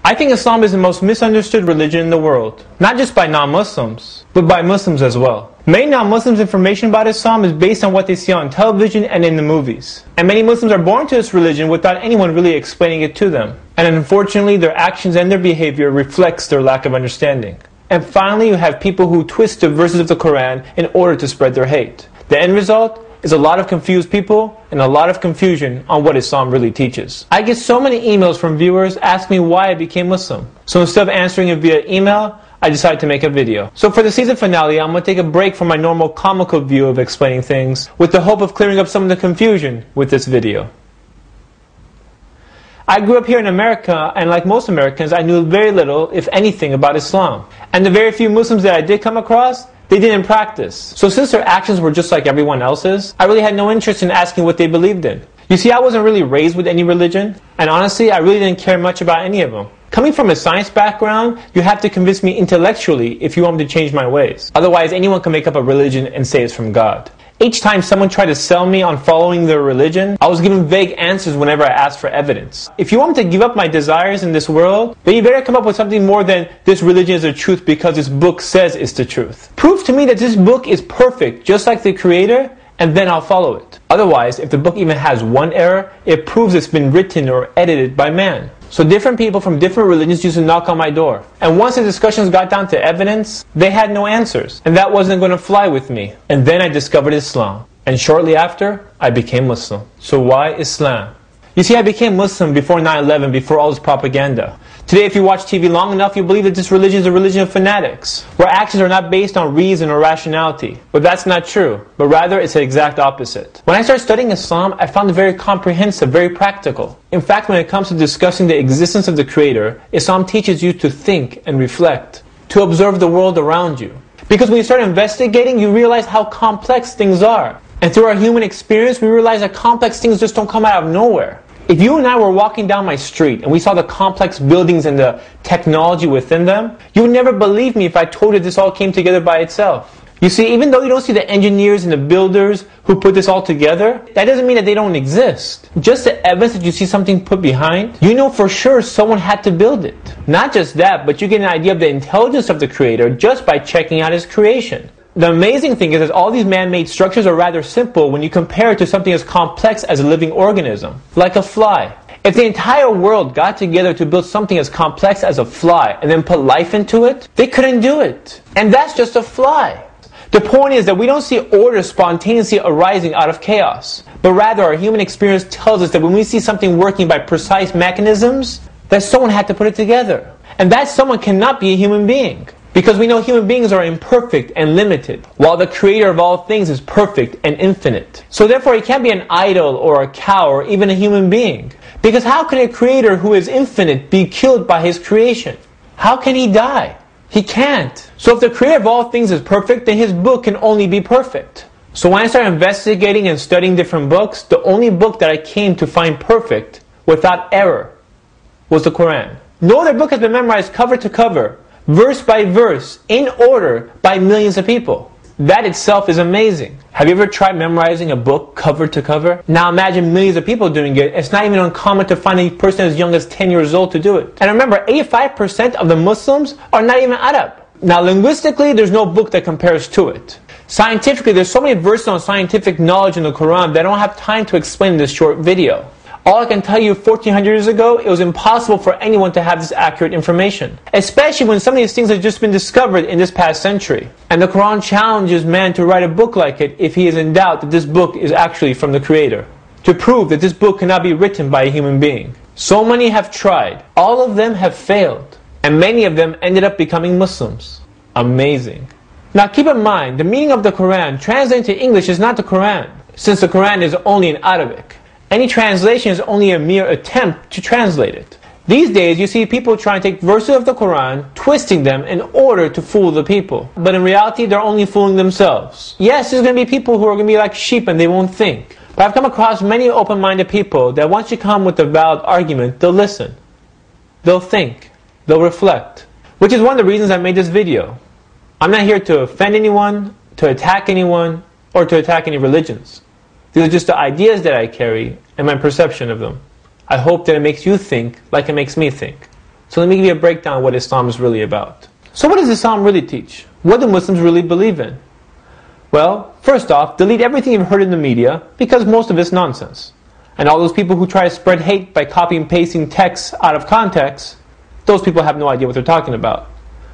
I think Islam is the most misunderstood religion in the world, not just by non-Muslims, but by Muslims as well. Many non-Muslims' information about Islam is based on what they see on television and in the movies. And many Muslims are born to this religion without anyone really explaining it to them. And unfortunately, their actions and their behavior reflects their lack of understanding. And finally, you have people who twist the verses of the Quran in order to spread their hate. The end result is a lot of confused people and a lot of confusion on what Islam really teaches. I get so many emails from viewers asking me why I became Muslim. So instead of answering it via email, I decided to make a video. So for the season finale, I'm going to take a break from my normal comical view of explaining things with the hope of clearing up some of the confusion with this video. I grew up here in America, and like most Americans, I knew very little, if anything, about Islam. And the very few Muslims that I did come across, they didn't practice. So since their actions were just like everyone else's, I really had no interest in asking what they believed in. You see, I wasn't really raised with any religion, and honestly, I really didn't care much about any of them. Coming from a science background, you have to convince me intellectually if you want me to change my ways. Otherwise, anyone can make up a religion and say it's from God. Each time someone tried to sell me on following their religion, I was given vague answers whenever I asked for evidence. If you want me to give up my desires in this world, then you better come up with something more than this religion is the truth because this book says it's the truth. Prove to me that this book is perfect, just like the Creator, and then I'll follow it. Otherwise, if the book even has one error, it proves it's been written or edited by man. So different people from different religions used to knock on my door. And once the discussions got down to evidence, they had no answers. And that wasn't going to fly with me. And then I discovered Islam. And shortly after, I became Muslim. So why Islam? You see, I became Muslim before 9/11, before all this propaganda. Today, if you watch TV long enough, you believe that this religion is a religion of fanatics, where actions are not based on reason or rationality. But that's not true, but rather it's the exact opposite. When I started studying Islam, I found it very comprehensive, very practical. In fact, when it comes to discussing the existence of the Creator, Islam teaches you to think and reflect, to observe the world around you. Because when you start investigating, you realize how complex things are. And through our human experience, we realize that complex things just don't come out of nowhere. If you and I were walking down my street and we saw the complex buildings and the technology within them, you would never believe me if I told you this all came together by itself. You see, even though you don't see the engineers and the builders who put this all together, that doesn't mean that they don't exist. Just the evidence that you see something put behind, you know for sure someone had to build it. Not just that, but you get an idea of the intelligence of the Creator just by checking out His creation. The amazing thing is that all these man-made structures are rather simple when you compare it to something as complex as a living organism, like a fly. If the entire world got together to build something as complex as a fly and then put life into it, they couldn't do it. And that's just a fly. The point is that we don't see order spontaneously arising out of chaos, but rather our human experience tells us that when we see something working by precise mechanisms, that someone had to put it together. And that someone cannot be a human being. Because we know human beings are imperfect and limited, while the Creator of all things is perfect and infinite. So therefore he can't be an idol or a cow or even a human being. Because how can a Creator who is infinite be killed by His creation? How can He die? He can't. So if the Creator of all things is perfect, then His book can only be perfect. So when I started investigating and studying different books, the only book that I came to find perfect, without error, was the Quran. No other book has been memorized cover to cover, verse by verse, in order, by millions of people. That itself is amazing. Have you ever tried memorizing a book cover to cover? Now imagine millions of people doing it. It's not even uncommon to find a person as young as 10 years old to do it. And remember, 85% of the Muslims are not even Arab. Now linguistically, there's no book that compares to it. Scientifically, there's so many verses on scientific knowledge in the Quran that I don't have time to explain in this short video. All I can tell you, 1400 years ago, it was impossible for anyone to have this accurate information. Especially when some of these things have just been discovered in this past century. And the Quran challenges man to write a book like it if he is in doubt that this book is actually from the Creator. To prove that this book cannot be written by a human being. So many have tried. All of them have failed. And many of them ended up becoming Muslims. Amazing. Now keep in mind, the meaning of the Quran translated to English is not the Quran, since the Quran is only in Arabic. Any translation is only a mere attempt to translate it. These days you see people trying to take verses of the Quran, twisting them in order to fool the people. But in reality they're only fooling themselves. Yes, there's going to be people who are going to be like sheep and they won't think. But I've come across many open-minded people that once you come with a valid argument, they'll listen. They'll think. They'll reflect. Which is one of the reasons I made this video. I'm not here to offend anyone, to attack anyone, or to attack any religions. These are just the ideas that I carry and my perception of them. I hope that it makes you think like it makes me think. So let me give you a breakdown of what Islam is really about. So what does Islam really teach? What do Muslims really believe in? Well, first off, delete everything you've heard in the media, because most of it's nonsense. And all those people who try to spread hate by copying and pasting texts out of context, those people have no idea what they're talking about.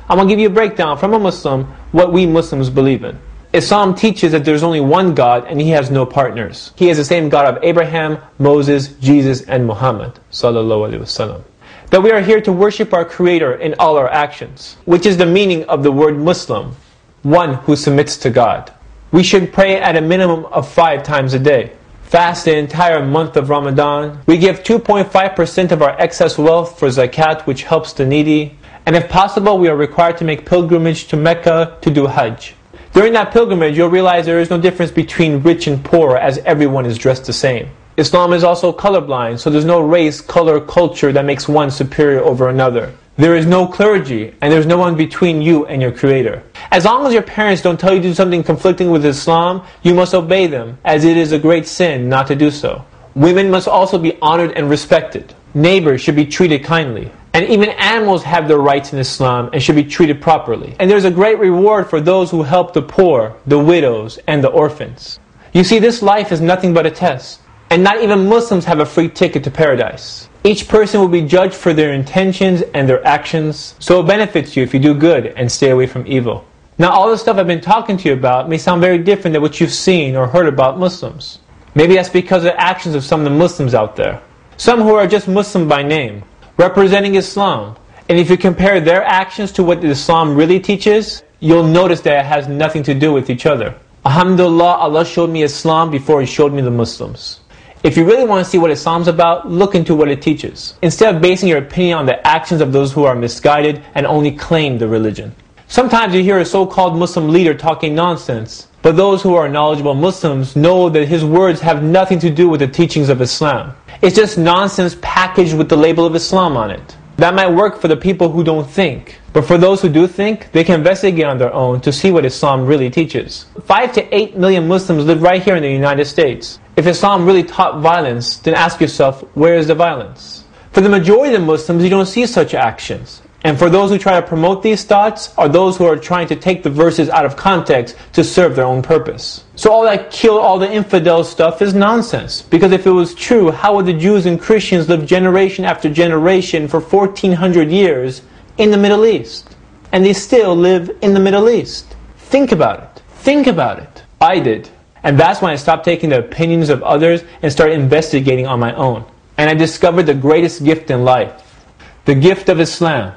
I'm going to give you a breakdown from a Muslim what we Muslims believe in. Islam teaches that there's only one God and He has no partners. He is the same God of Abraham, Moses, Jesus, and Muhammad sallallahu alaihi wasallam. That we are here to worship our Creator in all our actions, which is the meaning of the word Muslim, one who submits to God. We should pray at a minimum of 5 times a day. Fast the entire month of Ramadan. We give 2.5% of our excess wealth for zakat, which helps the needy. And if possible, we are required to make pilgrimage to Mecca to do Hajj. During that pilgrimage, you'll realize there is no difference between rich and poor, as everyone is dressed the same. Islam is also colorblind, so there's no race, color, culture that makes one superior over another. There is no clergy, and there's no one between you and your Creator. As long as your parents don't tell you to do something conflicting with Islam, you must obey them, as it is a great sin not to do so. Women must also be honored and respected. Neighbors should be treated kindly. And even animals have their rights in Islam and should be treated properly. And there's a great reward for those who help the poor, the widows, and the orphans. You see, this life is nothing but a test. And not even Muslims have a free ticket to paradise. Each person will be judged for their intentions and their actions, so it benefits you if you do good and stay away from evil. Now, all the stuff I've been talking to you about may sound very different than what you've seen or heard about Muslims. Maybe that's because of the actions of some of the Muslims out there. Some who are just Muslim by name, representing Islam. And if you compare their actions to what Islam really teaches, you'll notice that it has nothing to do with each other. Alhamdulillah, Allah showed me Islam before He showed me the Muslims. If you really want to see what Islam's about, look into what it teaches, instead of basing your opinion on the actions of those who are misguided and only claim the religion. Sometimes you hear a so-called Muslim leader talking nonsense, but those who are knowledgeable Muslims know that his words have nothing to do with the teachings of Islam. It's just nonsense packaged with the label of Islam on it. That might work for the people who don't think, but for those who do think, they can investigate on their own to see what Islam really teaches. 5 to 8 million Muslims live right here in the United States. If Islam really taught violence, then ask yourself, where is the violence? For the majority of the Muslims, you don't see such actions. And for those who try to promote these thoughts, are those who are trying to take the verses out of context to serve their own purpose. So all that kill all the infidel stuff is nonsense. Because if it was true, how would the Jews and Christians live generation after generation for 1400 years in the Middle East? And they still live in the Middle East. Think about it. Think about it. I did. And that's when I stopped taking the opinions of others and started investigating on my own. And I discovered the greatest gift in life. The gift of Islam.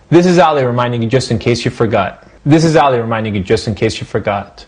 This is Ali reminding you just in case you forgot. This is Ali reminding you just in case you forgot.